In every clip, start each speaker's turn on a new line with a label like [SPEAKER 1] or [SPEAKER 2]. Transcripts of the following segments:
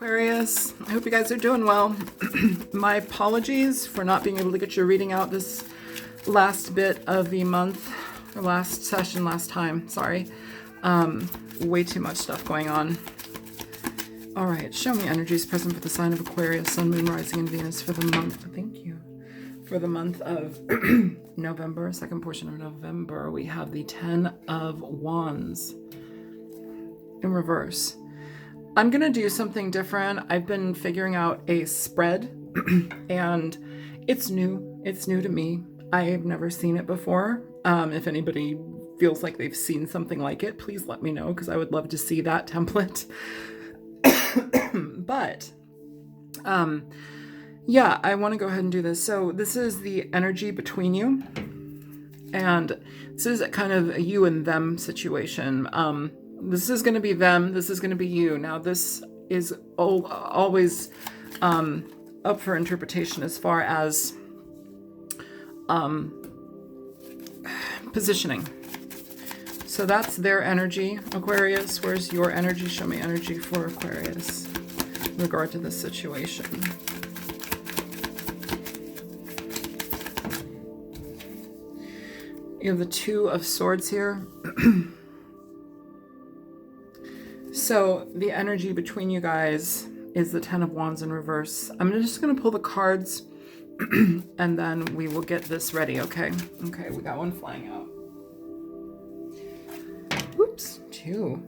[SPEAKER 1] Aquarius, I hope you guys are doing well. My apologies for not being able to get your reading out this last bit of the month, or last session, last time, sorry. Way too much stuff going on. All right, show me energies present for the sign of Aquarius, Sun, Moon, Rising, and Venus for the month, thank you. For the month of November, second portion of November, we have the 10 of Wands in reverse. I'm going to do something different. I've been figuring out a spread and it's new. It's new to me. I have never seen it before. If anybody feels like they've seen something like it, please let me know because I would love to see that template. But yeah, I want to go ahead and do this. So this is the energy between you. And this is a kind of a you and them situation. This is going to be them. This is going to be you. Now, this is always up for interpretation as far as positioning. So that's their energy. Aquarius, where's your energy? Show me energy for Aquarius in regard to this situation. You have the Two of Swords here. So the energy between you guys is the 10 of Wands in reverse. I'm just going to pull the cards and then we will get this ready, okay? Okay, we got one flying out. Whoops, two.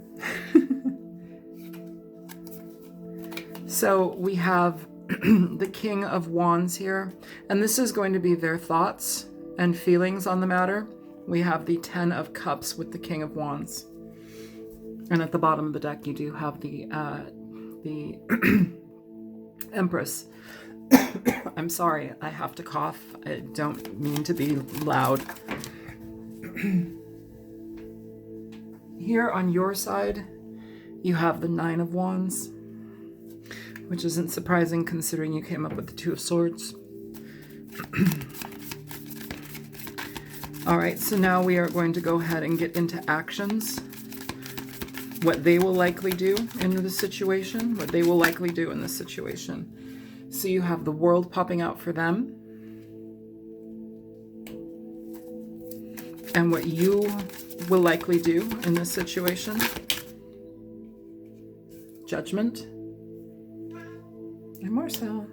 [SPEAKER 1] So we have the King of Wands here, and this is going to be their thoughts and feelings on the matter. We have the 10 of Cups with the King of Wands. And at the bottom of the deck, you do have the Empress. I'm sorry, I have to cough. I don't mean to be loud. Here on your side, you have the 9 of Wands, which isn't surprising considering you came up with the 2 of Swords. All right, so now we are going to go ahead and get into actions. What they will likely do in this situation, what they will likely do in this situation. So you have the World popping out for them. And what you will likely do in this situation. Judgment. And Marcel.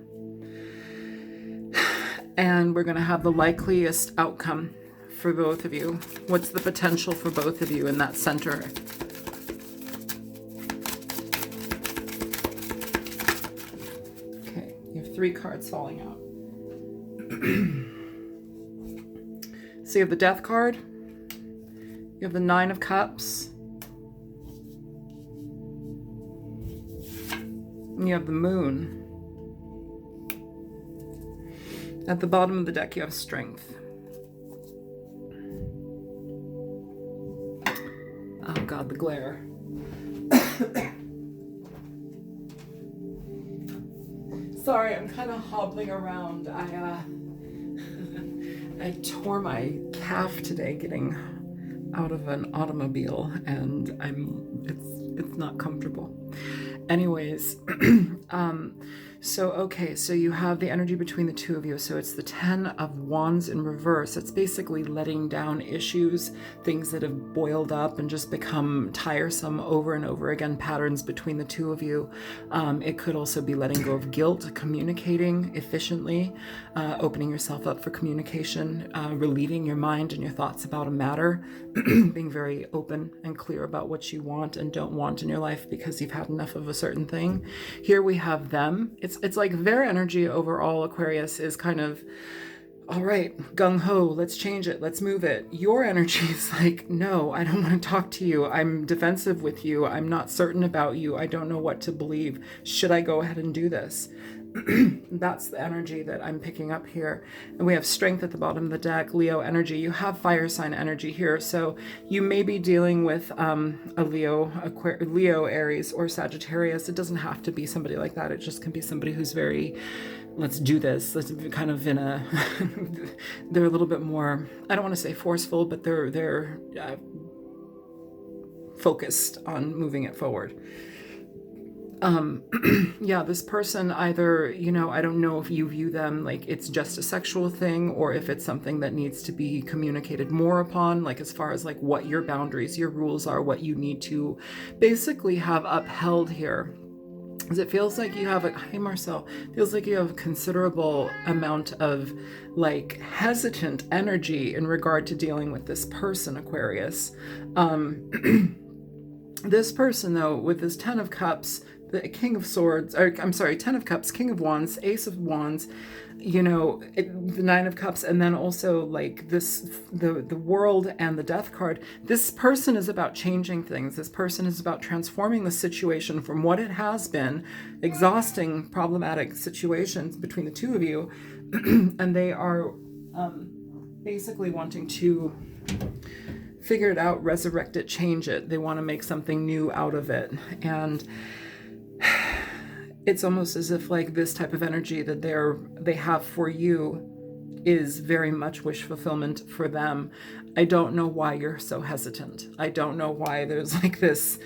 [SPEAKER 1] And we're going to have the likeliest outcome for both of you. What's the potential for both of you in that center? Okay, you have 3 cards falling out. So you have the Death card. You have the 9 of Cups. And you have the Moon. At the bottom of the deck, you have Strength. Oh God, the glare. Sorry, I'm kind of hobbling around. I tore my calf today getting out of an automobile, and it's not comfortable. Anyways, so you have the energy between the two of you. So it's the 10 of Wands in reverse. It's basically letting down issues, things that have boiled up and just become tiresome over and over again, patterns between the two of you. It could also be letting go of guilt, communicating efficiently, opening yourself up for communication, relieving your mind and your thoughts about a matter, being very open and clear about what you want and don't want in your life because you've had enough of a certain thing. Here we have them. It's like their energy overall, Aquarius, is kind of, all right, gung-ho, let's change it, let's move it. Your energy is like, no, I don't want to talk to you. I'm defensive with you. I'm not certain about you. I don't know what to believe. Should I go ahead and do this? That's the energy that I'm picking up here. And we have Strength at the bottom of the deck, Leo energy. You have fire sign energy here. So you may be dealing with a Leo, Aries, or Sagittarius. It doesn't have to be somebody like that. It just can be somebody who's very, let's do this. Let's kind of in a, they're a little bit more, I don't want to say forceful, but they're focused on moving it forward. Yeah, this person either, I don't know if you view them like it's just a sexual thing, or if it's something that needs to be communicated more upon, like as far as like what your boundaries, your rules are, what you need to basically have upheld here. Because it feels like you have hey Marcel, feels like you have a considerable amount of like hesitant energy in regard to dealing with this person, Aquarius. This person, though, with this Ten of Cups, the King of Swords, or I'm sorry, Ten of Cups, King of Wands, Ace of Wands, the Nine of Cups, and then also like this, the World and the Death card. This person is about changing things. This person is about transforming the situation from what it has been, exhausting, problematic situations between the two of you, and they are basically wanting to figure it out, resurrect it, change it. They want to make something new out of it. And it's almost as if like this type of energy that they have for you is very much wish fulfillment for them. I don't know why you're so hesitant. I don't know why there's like this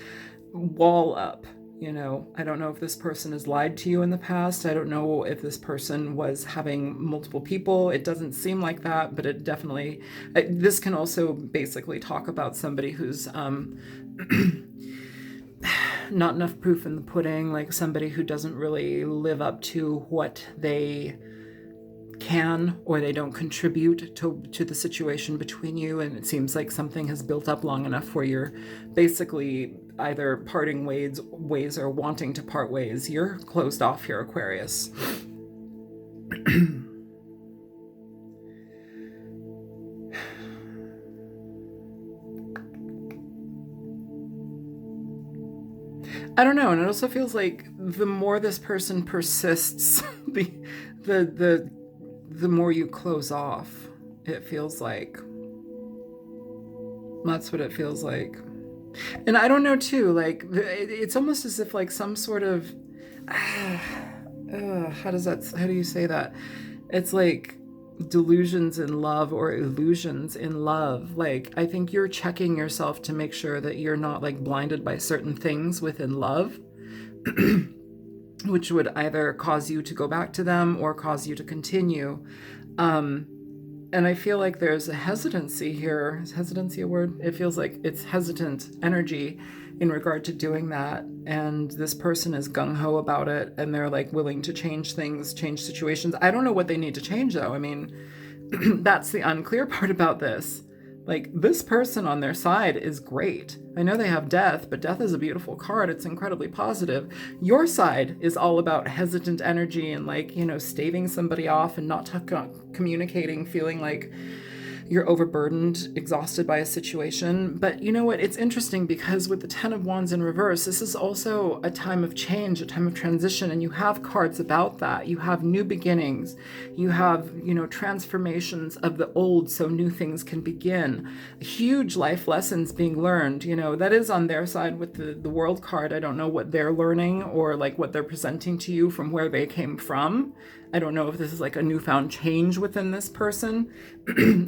[SPEAKER 1] wall up. I don't know if this person has lied to you in the past. I don't know if this person was having multiple people. It doesn't seem like that, but it definitely, this can also basically talk about somebody who's not enough proof in the pudding, like somebody who doesn't really live up to what they can, or they don't contribute to the situation between you, and it seems like something has built up long enough where you're basically either parting ways or wanting to part ways. You're closed off here, Aquarius. I don't know, and it also feels like the more this person persists, the more you close off. It feels like that's what it feels like. And I don't know too, like it's almost as if like some sort of how do you say that? It's like delusions in love or illusions in love. Like I think you're checking yourself to make sure that you're not like blinded by certain things within love which would either cause you to go back to them or cause you to continue. And I feel like there's a hesitancy here. Is hesitancy a word? It feels like it's hesitant energy in regard to doing that. And this person is gung-ho about it, and they're like willing to change things, change situations. I don't know what they need to change though. I mean, that's the unclear part about this. Like this person on their side is great. I know they have death, but death is a beautiful card. It's incredibly positive. Your side is all about hesitant energy and like, staving somebody off and not communicating, feeling like you're overburdened, exhausted by a situation. But you know what? It's interesting because with the Ten of Wands in reverse, this is also a time of change, a time of transition, and you have cards about that. You have new beginnings. You have, transformations of the old so new things can begin. Huge life lessons being learned, that is on their side with the World card. I don't know what they're learning or like what they're presenting to you from where they came from. I don't know if this is like a newfound change within this person.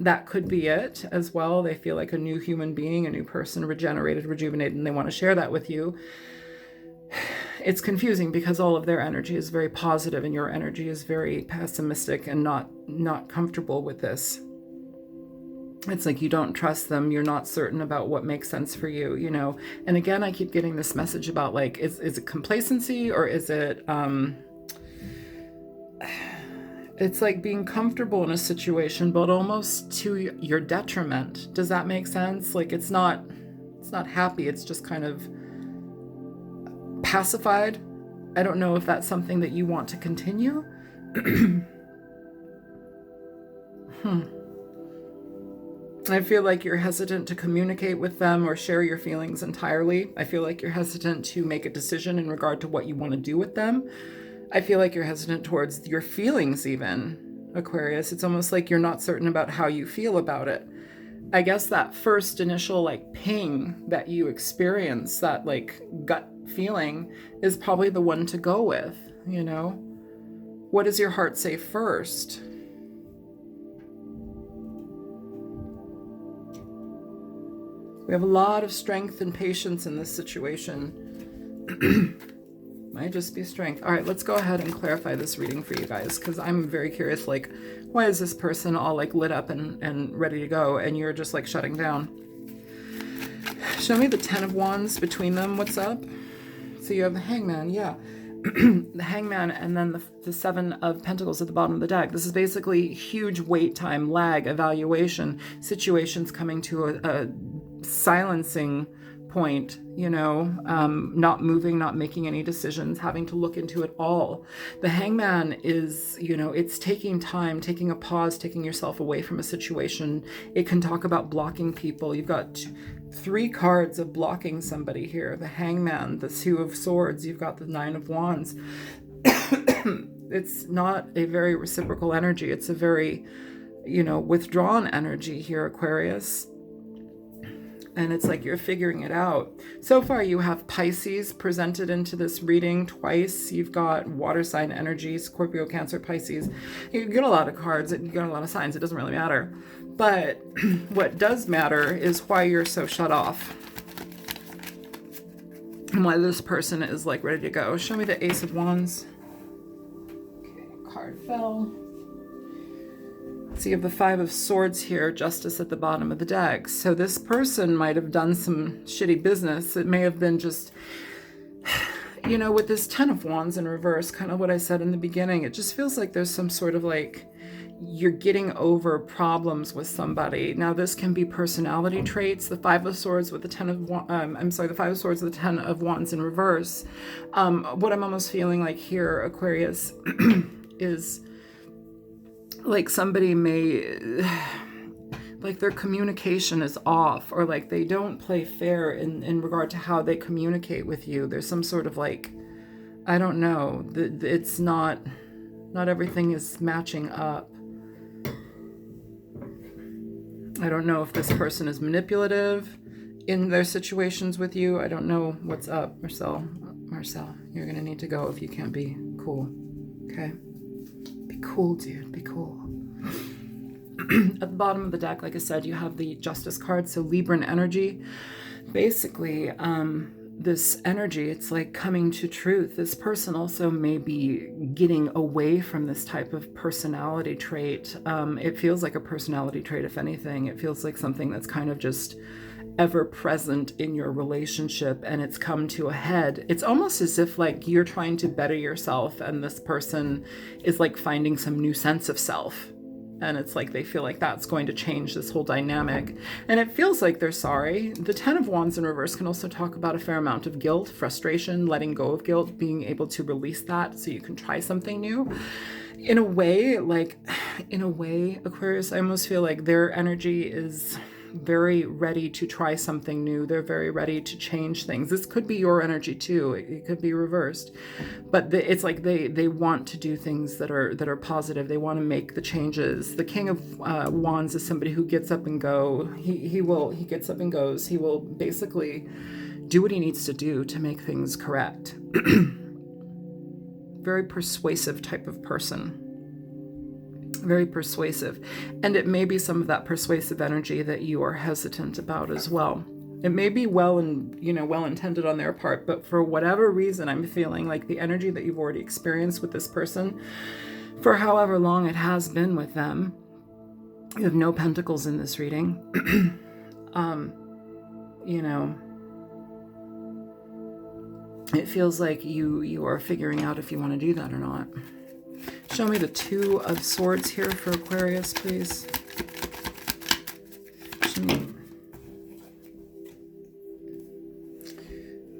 [SPEAKER 1] That could be it as well. They feel like a new human being, a new person, regenerated, rejuvenated, and they want to share that with you. It's confusing because all of their energy is very positive and your energy is very pessimistic and not comfortable with this. It's like you don't trust them. You're not certain about what makes sense for you, And again, I keep getting this message about like, is it complacency or is it... It's like being comfortable in a situation, but almost to your detriment. Does that make sense? Like it's not happy. It's just kind of pacified. I don't know if that's something that you want to continue. I feel like you're hesitant to communicate with them or share your feelings entirely. I feel like you're hesitant to make a decision in regard to what you want to do with them. I feel like you're hesitant towards your feelings even, Aquarius. It's almost like you're not certain about how you feel about it. I guess that first initial like ping that you experience, that like gut feeling, is probably the one to go with, What does your heart say first? We have a lot of strength and patience in this situation. Might just be strength. All right, let's go ahead and clarify this reading for you guys, because I'm very curious, like, why is this person all like lit up and ready to go, and you're just like shutting down? Show me the 10 of Wands between them. What's up? So you have the Hangman, yeah. The Hangman, and then the 7 of Pentacles at the bottom of the deck. This is basically huge wait time, lag, evaluation, situations coming to a silencing point, you know, not moving, not making any decisions, having to look into it all. The Hangman is, you know, it's taking time, taking a pause, taking yourself away from a situation. It can talk about blocking people. You've got 3 cards of blocking somebody here. The Hangman, the 2 of Swords, you've got the 9 of Wands. It's not a very reciprocal energy. It's a very, you know, withdrawn energy here, Aquarius. And it's like you're figuring it out. So far, you have Pisces presented into this reading twice. You've got water sign energy, Scorpio, Cancer, Pisces. You get a lot of cards, you get a lot of signs. It doesn't really matter. But what does matter is why you're so shut off. And why this person is like ready to go. Show me the Ace of Wands. Okay, card fell. So you have the 5 of Swords here, Justice at the bottom of the deck. So this person might have done some shitty business. It may have been just, you know, with this 10 of Wands in reverse, kind of what I said in the beginning, it just feels like there's some sort of like, you're getting over problems with somebody. Now this can be personality traits. The 5 of Swords with the 10 of the 5 of Swords with the 10 of Wands in reverse. What I'm almost feeling like here, Aquarius, is like somebody may, like their communication is off, or like they don't play fair in regard to how they communicate with you. There's some sort of like, I don't know, it's not everything is matching up. I don't know if this person is manipulative in their situations with you. I don't know what's up, Marcel, you're gonna need to go if you can't be cool, okay? Be cool, dude, be cool. At the bottom of the deck, like I said, you have the Justice card, so Libran energy. Basically, this energy, it's like coming to truth. This person also may be getting away from this type of personality trait. It feels like a personality trait, if anything. It feels like something that's kind of just ever present in your relationship, and it's come to a head. It's almost as if like you're trying to better yourself, and this person is like finding some new sense of self. And it's like they feel like that's going to change this whole dynamic. And it feels like they're sorry. The 10 of Wands in reverse can also talk about a fair amount of guilt, frustration, letting go of guilt, being able to release that so you can try something new. In a way, Aquarius, I almost feel like their energy is very ready to try something new. They're very ready to change things. This could be your energy too. It could be reversed, but it's like they want to do things that are positive. They want to make the changes. The King of Wands is somebody who gets up and go. He gets up and goes. He will basically do what he needs to do to make things correct. Very persuasive type of person. Very persuasive. And it may be some of that persuasive energy that you are hesitant about as well. It may be well intended on their part, but for whatever reason, I'm feeling like the energy that you've already experienced with this person, for however long it has been with them, you have no pentacles in this reading. It feels like you are figuring out if you want to do that or not. Show me the 2 of Swords here for Aquarius, please.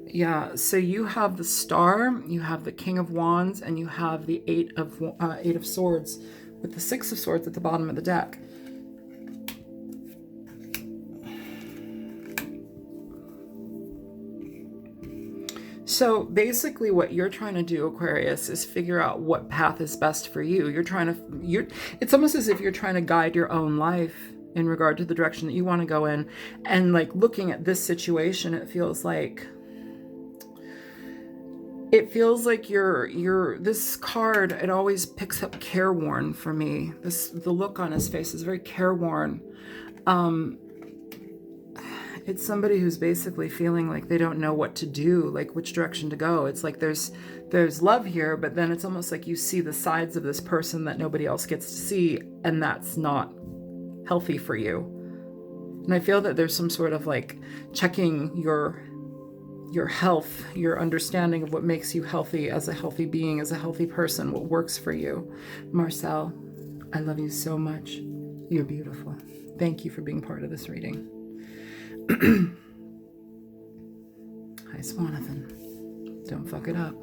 [SPEAKER 1] Yeah, so you have the Star, you have the King of Wands, and you have the 8 of Swords with the 6 of Swords at the bottom of the deck. So basically what you're trying to do, Aquarius, is figure out what path is best for you. It's almost as if you're trying to guide your own life in regard to the direction that you want to go in. And like looking at this situation, it feels like this card, it always picks up careworn for me. The look on his face is very careworn. It's somebody who's basically feeling like they don't know what to do, like which direction to go. It's like there's love here, but then it's almost like you see the sides of this person that nobody else gets to see, and that's not healthy for you. And I feel that there's some sort of like checking your health, your understanding of what makes you healthy as a healthy being, as a healthy person, what works for you. Marcel, I love you so much. You're beautiful. Thank you for being part of this reading. Hi, Swanathan. Don't fuck it up.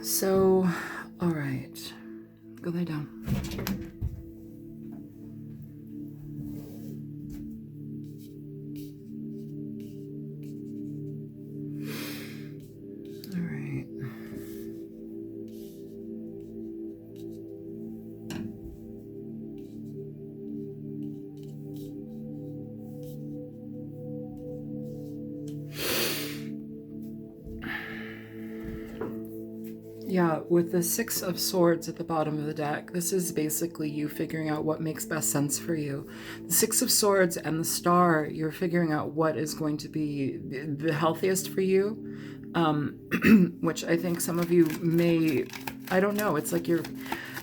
[SPEAKER 1] So, all right. Go lay down. Yeah, with the Six of Swords at the bottom of the deck, this is basically you figuring out what makes best sense for you. The Six of Swords and the Star, you're figuring out what is going to be the healthiest for you, which I think some of you may, I don't know, it's like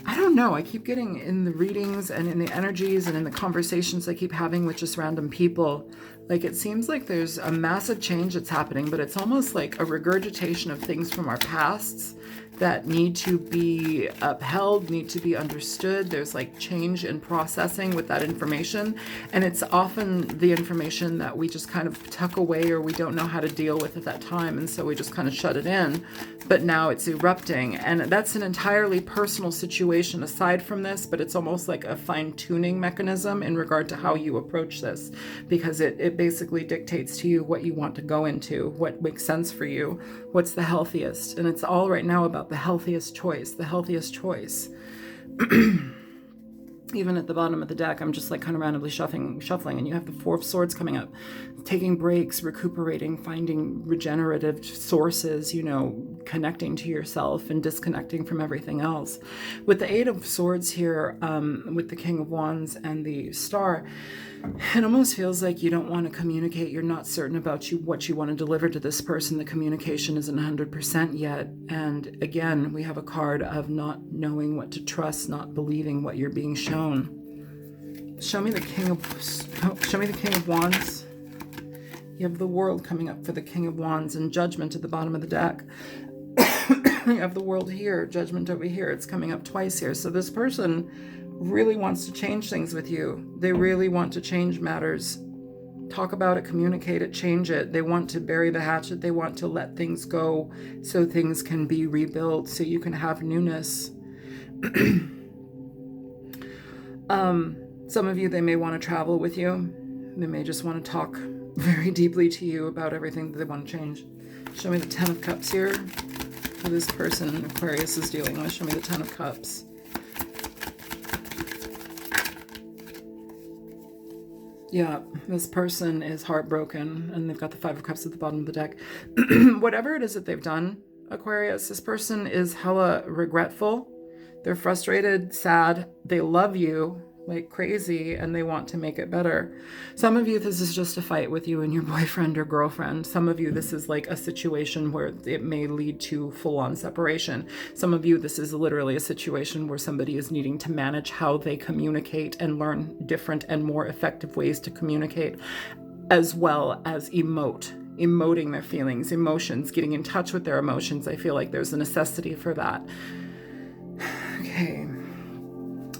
[SPEAKER 1] I don't know, I keep getting in the readings and in the energies and in the conversations I keep having with just random people, like it seems like there's a massive change that's happening, but it's almost like a regurgitation of things from our pasts that need to be upheld, need to be understood. There's like change in processing with that information. And it's often the information that we just kind of tuck away or we don't know how to deal with at that time. And so we just kind of shut it in. But now it's erupting. And that's an entirely personal situation aside from this, but it's almost like a fine-tuning mechanism in regard to how you approach this, because it basically dictates to you what you want to go into, what makes sense for you, what's the healthiest. And it's all right now about the healthiest choice, the healthiest choice. Even at the bottom of the deck, I'm just like kind of randomly shuffling, and you have the Four of Swords coming up, taking breaks, recuperating, finding regenerative sources, you know, connecting to yourself and disconnecting from everything else. With the Eight of Swords here, with the King of Wands and the Star, it almost feels like you don't want to communicate. You're not certain about what you want to deliver to this person. The communication isn't 100% yet. And again, we have a card of not knowing what to trust, not believing what you're being shown. Show me the King of Wands. You have the World coming up for the King of Wands and Judgment at the bottom of the deck. You have the World here, Judgment over here. It's coming up twice here. So this person really wants to change things with you. They really want to change matters. Talk about it, communicate it, change it. They want to bury the hatchet. They want to let things go so things can be rebuilt, so you can have newness. Some of you, they may want to travel with you. They may just want to talk very deeply to you about everything that they want to change. Show me the Ten of Cups here. Who this person, Aquarius, is dealing with. Show me the Ten of Cups. Yeah, this person is heartbroken, and they've got the Five of Cups at the bottom of the deck. Whatever it is that they've done, Aquarius, this person is hella regretful. They're frustrated, sad. They love you like crazy, and they want to make it better. Some of you, this is just a fight with you and your boyfriend or girlfriend. Some of you, this is like a situation where it may lead to full-on separation. Some of you, this is literally a situation where somebody is needing to manage how they communicate and learn different and more effective ways to communicate, as well as emoting their feelings, emotions, getting in touch with their emotions. I feel like there's a necessity for that. Okay.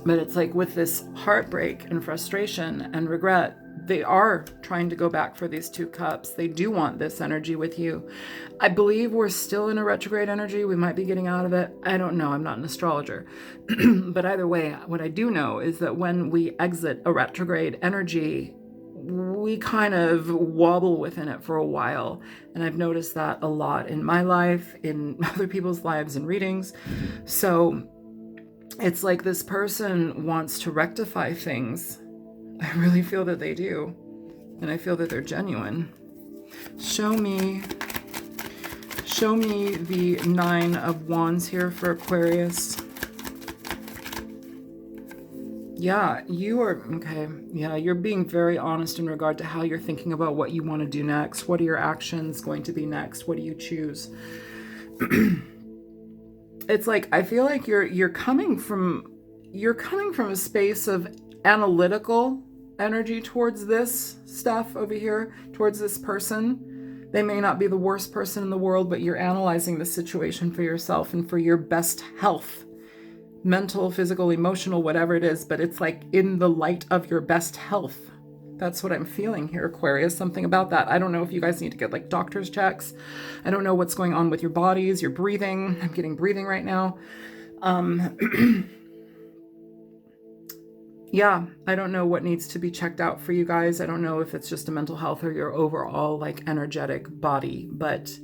[SPEAKER 1] But it's like with this heartbreak and frustration and regret, they are trying to go back for these two cups. They do want this energy with you. I believe we're still in a retrograde energy. We might be getting out of it. I don't know. I'm not an astrologer. But either way, what I do know is that when we exit a retrograde energy, we kind of wobble within it for a while. And I've noticed that a lot in my life, in other people's lives and readings. So it's like this person wants to rectify things. I really feel that they do. And I feel that they're genuine. Show me the Nine of Wands here for Aquarius. Yeah, you are, okay. Yeah, you're being very honest in regard to how you're thinking about what you want to do next. What are your actions going to be next? What do you choose? It's like, I feel like you're coming from a space of analytical energy towards this stuff over here, towards this person. They may not be the worst person in the world, but you're analyzing the situation for yourself and for your best health. Mental, physical, emotional, whatever it is, but it's like in the light of your best health. That's what I'm feeling here, Aquarius. Something about that. I don't know if you guys need to get like doctor's checks. I don't know what's going on with your bodies, your breathing. I'm getting breathing right now. Yeah, I don't know what needs to be checked out for you guys. I don't know if it's just a mental health or your overall like energetic body, but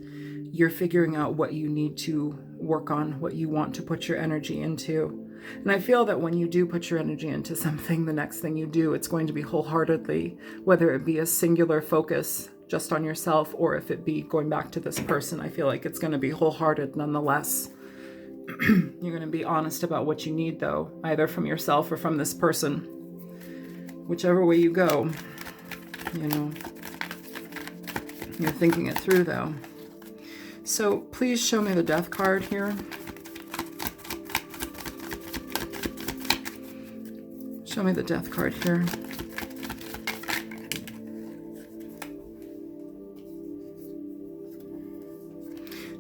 [SPEAKER 1] you're figuring out what you need to work on, what you want to put your energy into. And I feel that when you do put your energy into something, the next thing you do, it's going to be wholeheartedly, whether it be a singular focus just on yourself or if it be going back to this person. I feel like it's going to be wholehearted nonetheless. You're going to be honest about what you need, though, either from yourself or from this person. Whichever way you go, you know, you're thinking it through, though. So please show me the death card here. Show me the death card here.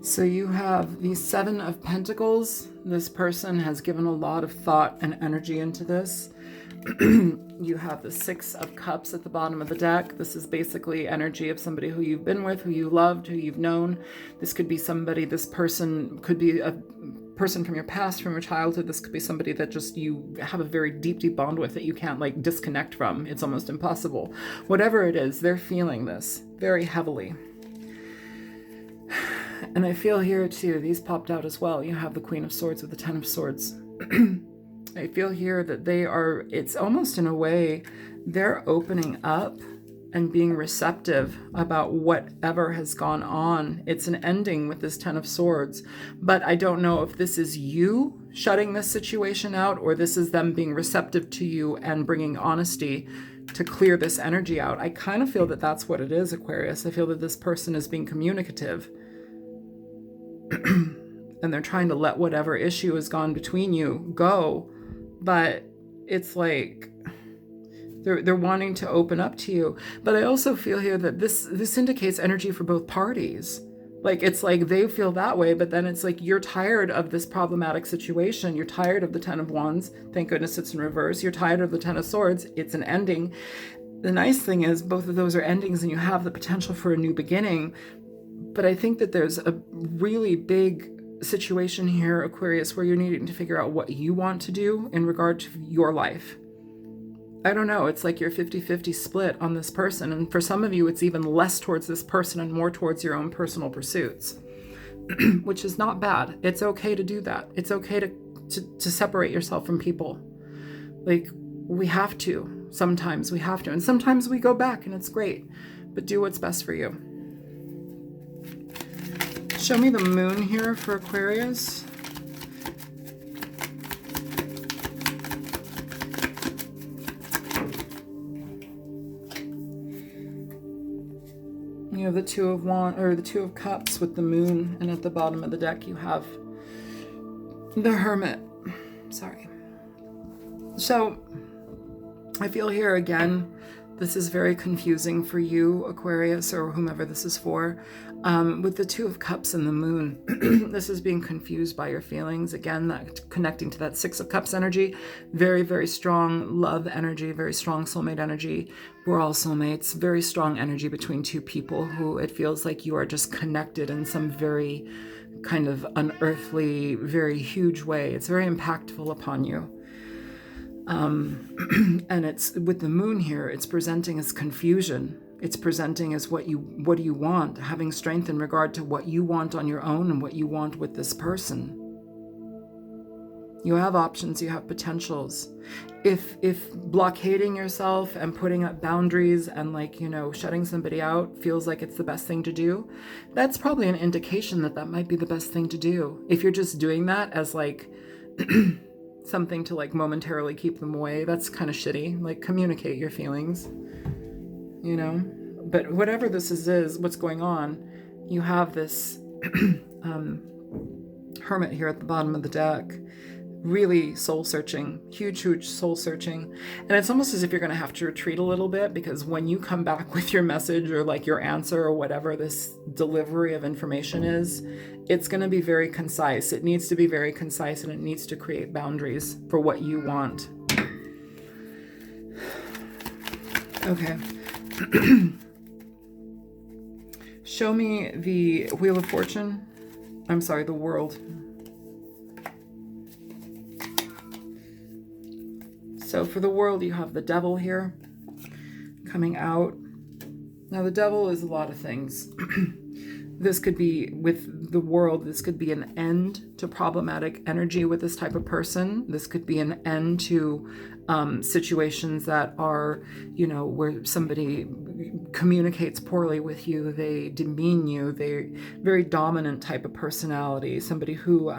[SPEAKER 1] So you have the Seven of Pentacles. This person has given a lot of thought and energy into this. You have the Six of Cups at the bottom of the deck. This is basically energy of somebody who you've been with, who you loved, who you've known. This could be somebody, this person could be a person from your past, from your childhood. This could be somebody that just you have a very deep, deep bond with that you can't like disconnect from. It's almost impossible. Whatever it is, they're feeling this very heavily. And I feel here too, these popped out as well. You have the Queen of Swords with the Ten of Swords. I feel here that they are, it's almost in a way, they're opening up and being receptive about whatever has gone on. It's an ending with this Ten of Swords, but I don't know if this is you shutting this situation out or this is them being receptive to you and bringing honesty to clear this energy out. I kind of feel that that's what it is, Aquarius. I feel that this person is being communicative. And they're trying to let whatever issue has gone between you go, but it's like they're wanting to open up to you. But I also feel here that this indicates energy for both parties. Like it's like they feel that way, but then it's like you're tired of this problematic situation. You're tired of the Ten of Wands. Thank goodness it's in reverse. You're tired of the Ten of Swords. It's an ending. The nice thing is both of those are endings and you have the potential for a new beginning. But I think that there's a really big situation here, Aquarius, where you're needing to figure out what you want to do in regard to your life. I don't know. It's like you're 50-50 split on this person. And for some of you, it's even less towards this person and more towards your own personal pursuits, which is not bad. It's okay to do that. It's okay to separate yourself from people. Like we have to. Sometimes we have to. And sometimes we go back and it's great. But do what's best for you. Show me the moon here for Aquarius. You have the Two of Wands, or the Two of Cups with the moon, and at the bottom of the deck you have the Hermit. Sorry. So I feel here again, this is very confusing for you, Aquarius, or whomever this is for. With the Two of Cups and the moon, this is being confused by your feelings. Again, that connecting to that Six of Cups energy, very, very strong love energy, very strong soulmate energy. We're all soulmates. Very strong energy between two people who it feels like you are just connected in some very kind of unearthly, very huge way. It's very impactful upon you. And it's with the moon here, it's presenting as confusion. It's presenting as what do you want? Having strength in regard to what you want on your own and what you want with this person. You have options, you have potentials. If blockading yourself and putting up boundaries and shutting somebody out feels like it's the best thing to do, that's probably an indication that might be the best thing to do. If you're just doing that as something to like momentarily keep them away. That's kind of shitty. Like, communicate your feelings, you know? But whatever this is what's going on, you have this hermit here at the bottom of the deck, really soul searching, huge soul searching. And it's almost as if you're going to have to retreat a little bit, because when you come back with your message or like your answer or whatever this delivery of information is, it's going to be very concise. It needs to be very concise, and it needs to create boundaries for what you want. Okay. Show me the Wheel of Fortune. I'm sorry, the World. So for the World, you have the Devil here coming out. Now the Devil is a lot of things. This could be, with the World, this could be an end to problematic energy with this type of person. This could be an end to situations that are, you know, where somebody communicates poorly with you, they demean you, they're very dominant type of personality, somebody who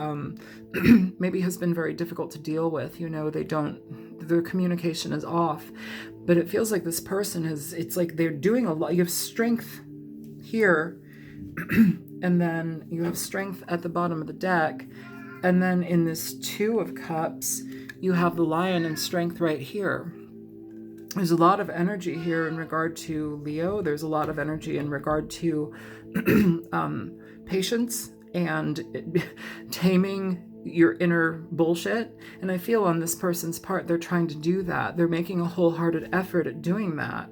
[SPEAKER 1] maybe has been very difficult to deal with, you know, their communication is off. But it feels like this person it's like they're doing a lot. You have strength here, and then you have strength at the bottom of the deck, and then in this Two of Cups you have the Lion and strength right here. There's a lot of energy here in regard to Leo. There's a lot of energy in regard to patience and taming your inner bullshit. And I feel on this person's part, they're trying to do that. They're making a wholehearted effort at doing that.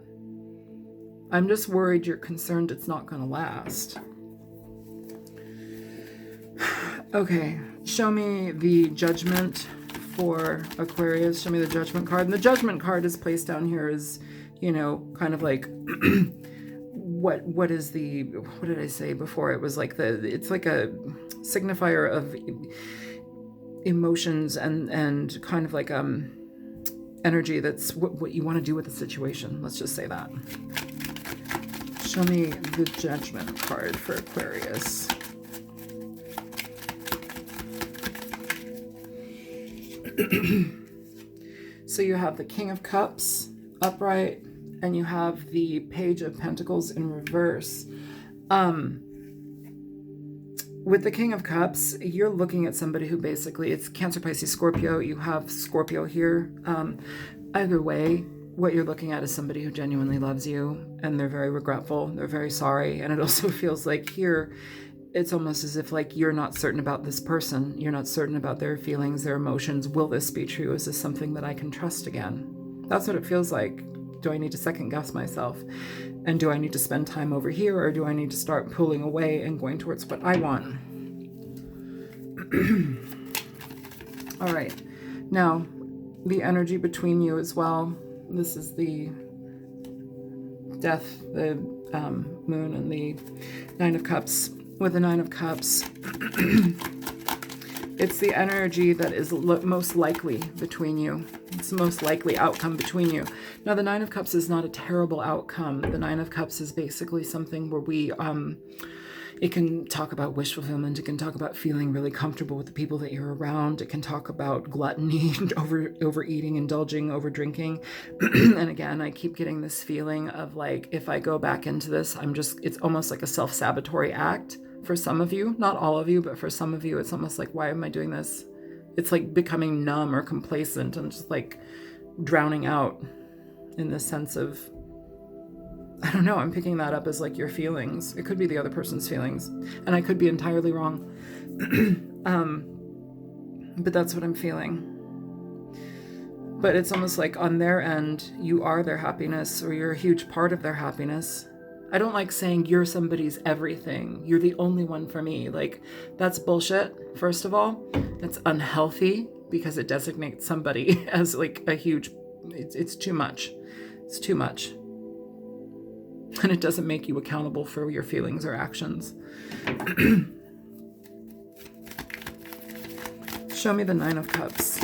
[SPEAKER 1] I'm just worried you're concerned it's not going to last. Okay, show me the Judgment for Aquarius. Show me the Judgment card. And the Judgment card is placed down here as, you know, kind of like what did I say before? It was like it's like a signifier of emotions and kind of like energy. That's what you want to do with the situation. Let's just say that. Show me the Judgment card for Aquarius. So you have the King of Cups upright, and you have the Page of Pentacles in reverse. With the King of Cups, you're looking at somebody who basically, it's Cancer, Pisces, Scorpio. You have Scorpio here. Either way, what you're looking at is somebody who genuinely loves you, and they're very regretful. They're very sorry. And it also feels like here, it's almost as if like you're not certain about this person. You're not certain about their feelings, their emotions. Will this be true? Is this something that I can trust again? That's what it feels like. Do I need to second guess myself? And do I need to spend time over here, or do I need to start pulling away and going towards what I want? All right. Now, the energy between you as well. This is the Death, the Moon, and the Nine of Cups. With the Nine of Cups, it's the energy that is most likely between you. It's the most likely outcome between you. Now, the Nine of Cups is not a terrible outcome. The Nine of Cups is basically something where it can talk about wish fulfillment. It can talk about feeling really comfortable with the people that you're around. It can talk about gluttony, overeating, indulging, over drinking. And again, I keep getting this feeling of like, if I go back into this, it's almost like a self-sabotatory act for some of you. Not all of you, but for some of you, it's almost like, why am I doing this? It's like becoming numb or complacent and just like drowning out in this sense of, I don't know, I'm picking that up as like your feelings. It could be the other person's feelings, and I could be entirely wrong. But that's what I'm feeling. But it's almost like on their end, you are their happiness, or you're a huge part of their happiness. I don't like saying you're somebody's everything. You're the only one for me. Like, that's bullshit, first of all. It's unhealthy because it designates somebody as like a huge, it's too much. It's too much. And it doesn't make you accountable for your feelings or actions. Show me the Nine of Cups.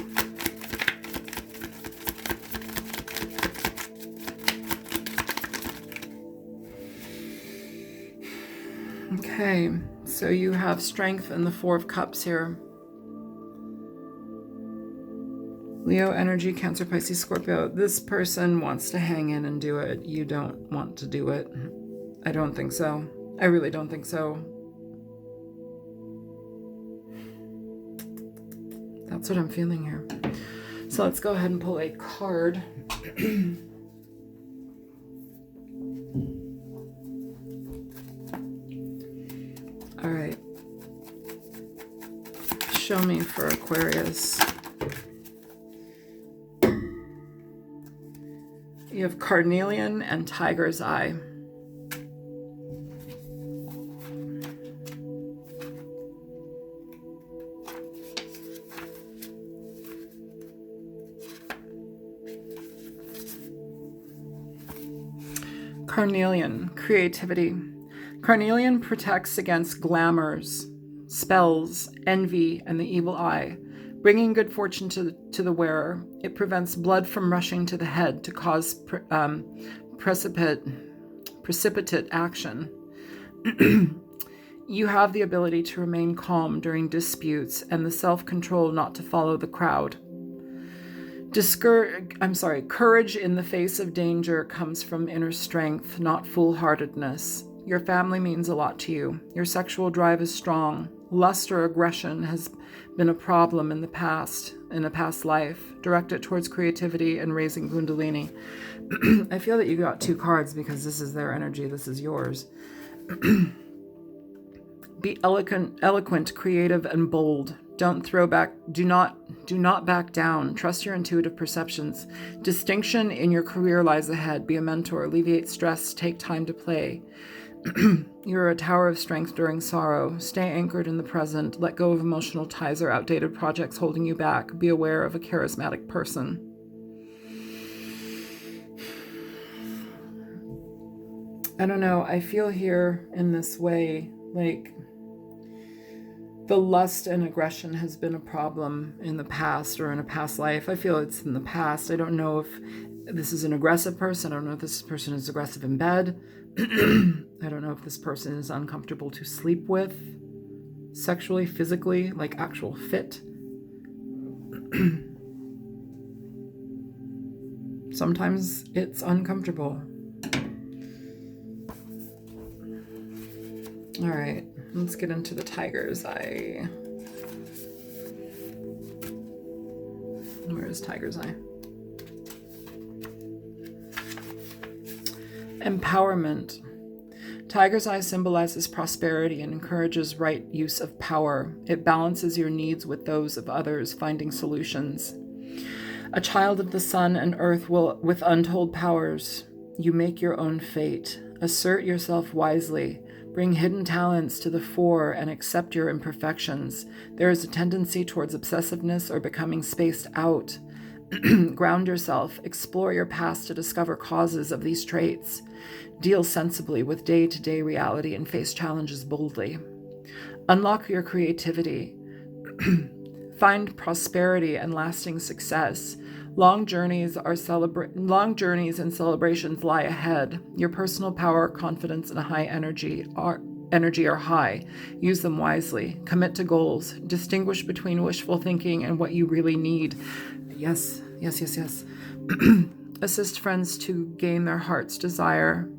[SPEAKER 1] Okay, so you have strength and the Four of Cups here. Leo energy, Cancer, Pisces, Scorpio. This person wants to hang in and do it. You don't want to do it. I don't think so. I really don't think so. That's what I'm feeling here. So let's go ahead and pull a card. All right. Show me for Aquarius. You have Carnelian and Tiger's Eye. Carnelian, creativity. Carnelian protects against glamours, spells, envy, and the evil eye, bringing good fortune to the wearer. It prevents blood from rushing to the head to cause precipitate action. You have the ability to remain calm during disputes and the self-control not to follow the crowd. Courage in the face of danger comes from inner strength, not foolhardiness. Your family means a lot to you. Your sexual drive is strong. Lust or aggression has been a problem in a past life. Direct it towards creativity and raising Kundalini. I feel that you got two cards because this is their energy, this is yours. Be eloquent, creative, and bold. Don't throw back. Do not back down. Trust your intuitive perceptions. Distinction in your career lies ahead. Be a mentor. Alleviate stress. Take time to play. You're a tower of strength during sorrow. Stay anchored in the present. Let go of emotional ties or outdated projects holding you back. Be aware of a charismatic person. I don't know. I feel here in this way, like the lust and aggression has been a problem in the past or in a past life. I feel it's in the past. I don't know if this is an aggressive person. I don't know if this person is aggressive in bed. I don't know if this person is uncomfortable to sleep with, sexually, physically, like actual fit. Sometimes it's uncomfortable. All right, let's get into the Tiger's Eye. Where is Tiger's Eye? Empowerment. Tiger's Eye symbolizes prosperity and encourages right use of power. It balances your needs with those of others, finding solutions. A child of the sun and earth with untold powers. You make your own fate. Assert yourself wisely. Bring hidden talents to the fore and accept your imperfections. There is a tendency towards obsessiveness or becoming spaced out. Ground yourself. Explore your past to discover causes of these traits. Deal sensibly with day-to-day reality and face challenges boldly. Unlock your creativity. Find prosperity and lasting success. Long journeys and celebrations lie ahead. Your personal power, confidence, and high energy are high. Use them wisely. Commit to goals. Distinguish between wishful thinking and what you really need. Yes. Assist friends to gain their heart's desire.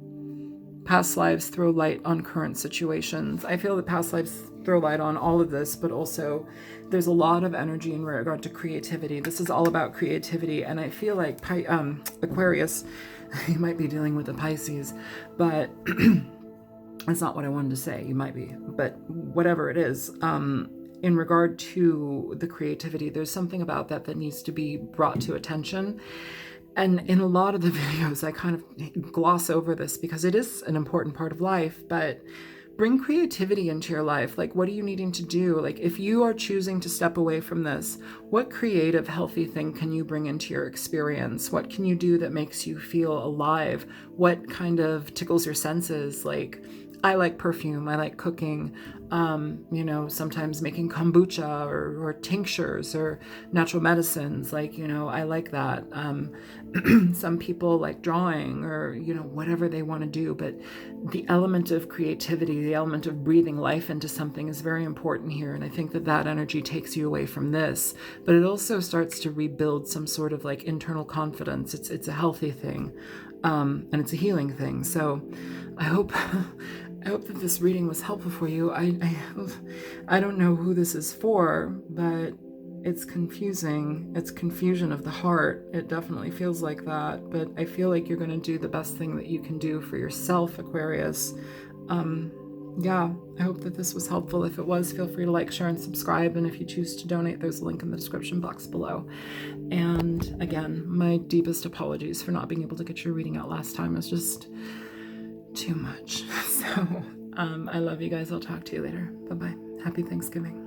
[SPEAKER 1] Past lives throw light on current situations. I feel that past lives throw light on all of this, but also there's a lot of energy in regard to creativity. This is all about creativity, and I feel like Aquarius, you might be dealing with a Pisces, but that's not what I wanted to say. You might be, but whatever it is, in regard to the creativity, there's something about that needs to be brought to attention. And in a lot of the videos, I kind of gloss over this because it is an important part of life, but bring creativity into your life. Like, what are you needing to do? Like, if you are choosing to step away from this, what creative, healthy thing can you bring into your experience? What can you do that makes you feel alive? What kind of tickles your senses? Like, I like perfume. I like cooking. Sometimes making kombucha or tinctures or natural medicines. Like, I like that. Some people like drawing or, whatever they want to do. But the element of creativity, the element of breathing life into something is very important here. And I think that energy takes you away from this. But it also starts to rebuild some sort of like internal confidence. It's a healthy thing. And it's a healing thing. So I hope that this reading was helpful for you. I don't know who this is for, but it's confusing. It's confusion of the heart. It definitely feels like that. But I feel like you're going to do the best thing that you can do for yourself, Aquarius. Yeah, I hope that this was helpful. If it was, feel free to like, share, and subscribe. And if you choose to donate, there's a link in the description box below. And again, my deepest apologies for not being able to get your reading out last time. It's just too much. So I love you guys. I'll talk to you later. Bye-bye. Happy Thanksgiving.